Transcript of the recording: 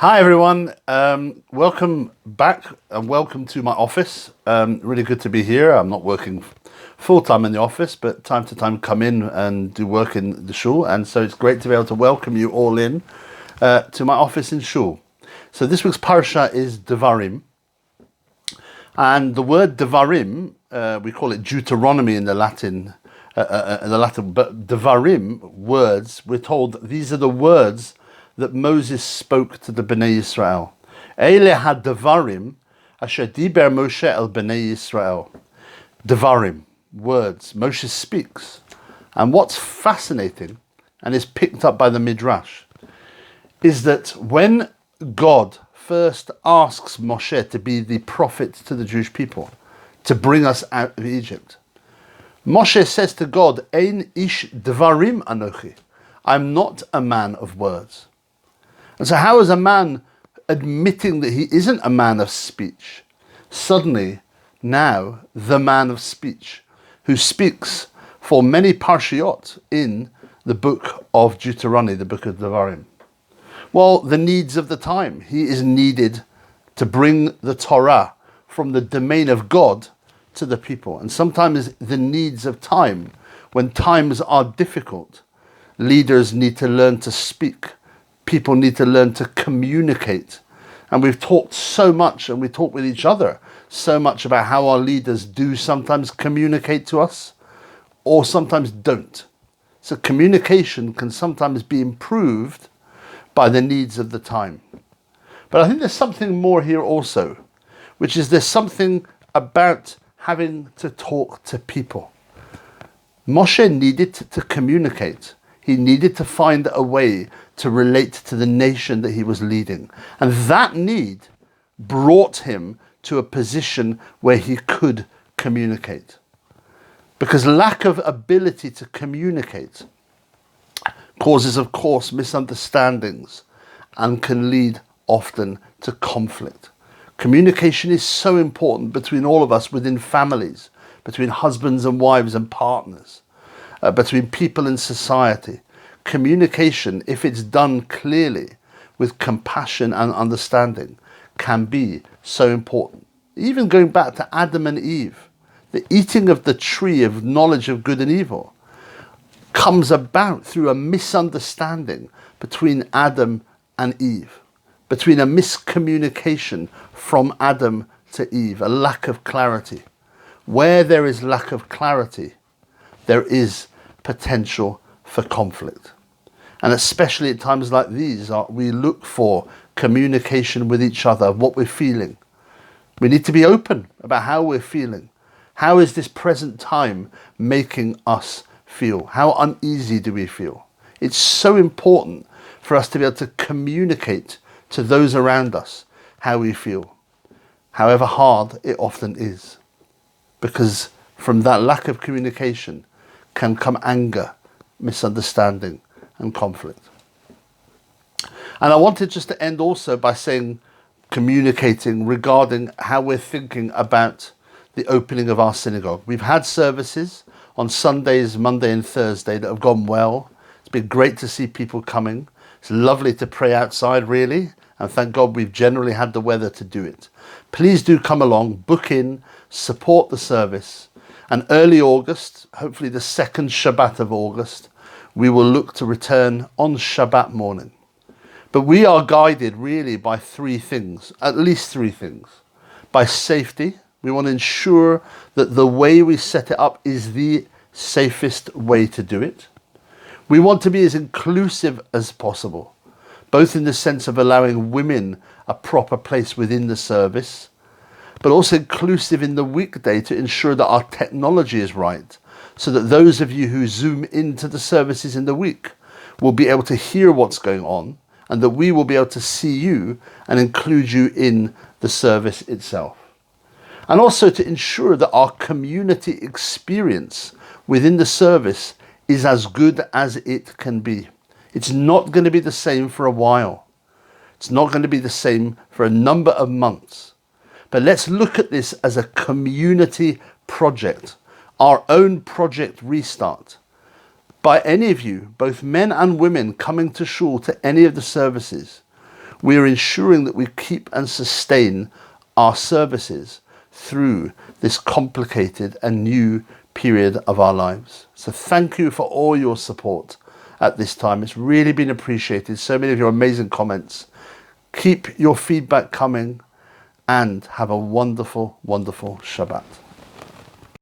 Hi everyone, welcome back and welcome to my office. Really good to be here. I'm not working full time in the office, but time to time come in and do work in the shul. And so it's great to be able to welcome you all in to my office in shul. So this week's parasha is Devarim. And the word Devarim, we call it Deuteronomy in the Latin, but Devarim, words, we're told these are the words that Moses spoke to the Bnei Yisrael. Eile ha-devarim asher diber Moshe el Bnei Yisrael. Devarim, words. Moshe speaks. And what's fascinating, and is picked up by the Midrash, is that when God first asks Moshe to be the prophet to the Jewish people, to bring us out of Egypt, Moshe says to God, Ein ish devarim anochi. I'm not a man of words. And so how is a man admitting that he isn't a man of speech, suddenly now the man of speech, who speaks for many parshiot in the book of Deuteronomy, the book of Devarim? Well, the needs of the time. He is needed to bring the Torah from the domain of God to the people. And sometimes the needs of time, when times are difficult, leaders need to learn to speak. People need to learn to communicate. And we've talked so much, and we talk with each other so much about how our leaders do sometimes communicate to us or sometimes don't. So communication can sometimes be improved by the needs of the time. But I think there's something more here also, which is there's something about having to talk to people. Moshe needed to communicate. He needed to find a way to relate to the nation that he was leading. And that need brought him to a position where he could communicate. Because lack of ability to communicate causes, of course, misunderstandings and can lead often to conflict. Communication is so important between all of us within families, between husbands and wives and partners, between people in society. Communication, if it's done clearly with compassion and understanding, can be so important. Even going back to Adam and Eve, the eating of the tree of knowledge of good and evil comes about through a misunderstanding between Adam and Eve, between a miscommunication from Adam to Eve, a lack of clarity. Where there is lack of clarity, there is potential for conflict. And especially at times like these, we look for communication with each other, what we're feeling. We need to be open about how we're feeling. How is this present time making us feel? How uneasy do we feel? It's so important for us to be able to communicate to those around us how we feel, however hard it often is. Because from that lack of communication can come anger, misunderstanding, and conflict. And I wanted just to end also by saying, communicating regarding how we're thinking about the opening of our synagogue. We've had services on Sundays, Monday and Thursday that have gone well. It's been great to see people coming. It's lovely to pray outside, really. And thank God we've generally had the weather to do it. Please do come along, book in, support the service. And early August, hopefully the second Shabbat of August, we will look to return on Shabbat morning. But we are guided really by three things, at least three things. By safety, we want to ensure that the way we set it up is the safest way to do it. We want to be as inclusive as possible, both in the sense of allowing women a proper place within the service, but also inclusive in the weekday to ensure that our technology is right, so that those of you who zoom into the services in the week will be able to hear what's going on, and that we will be able to see you and include you in the service itself. And also to ensure that our community experience within the service is as good as it can be. It's not going to be the same for a while. It's not going to be the same for a number of months. But let's look at this as a community project, our own project restart. By any of you, both men and women, coming to shul to any of the services, we are ensuring that we keep and sustain our services through this complicated and new period of our lives. So thank you for all your support at this time. It's really been appreciated. So many of your amazing comments. Keep your feedback coming and have a wonderful, wonderful Shabbat.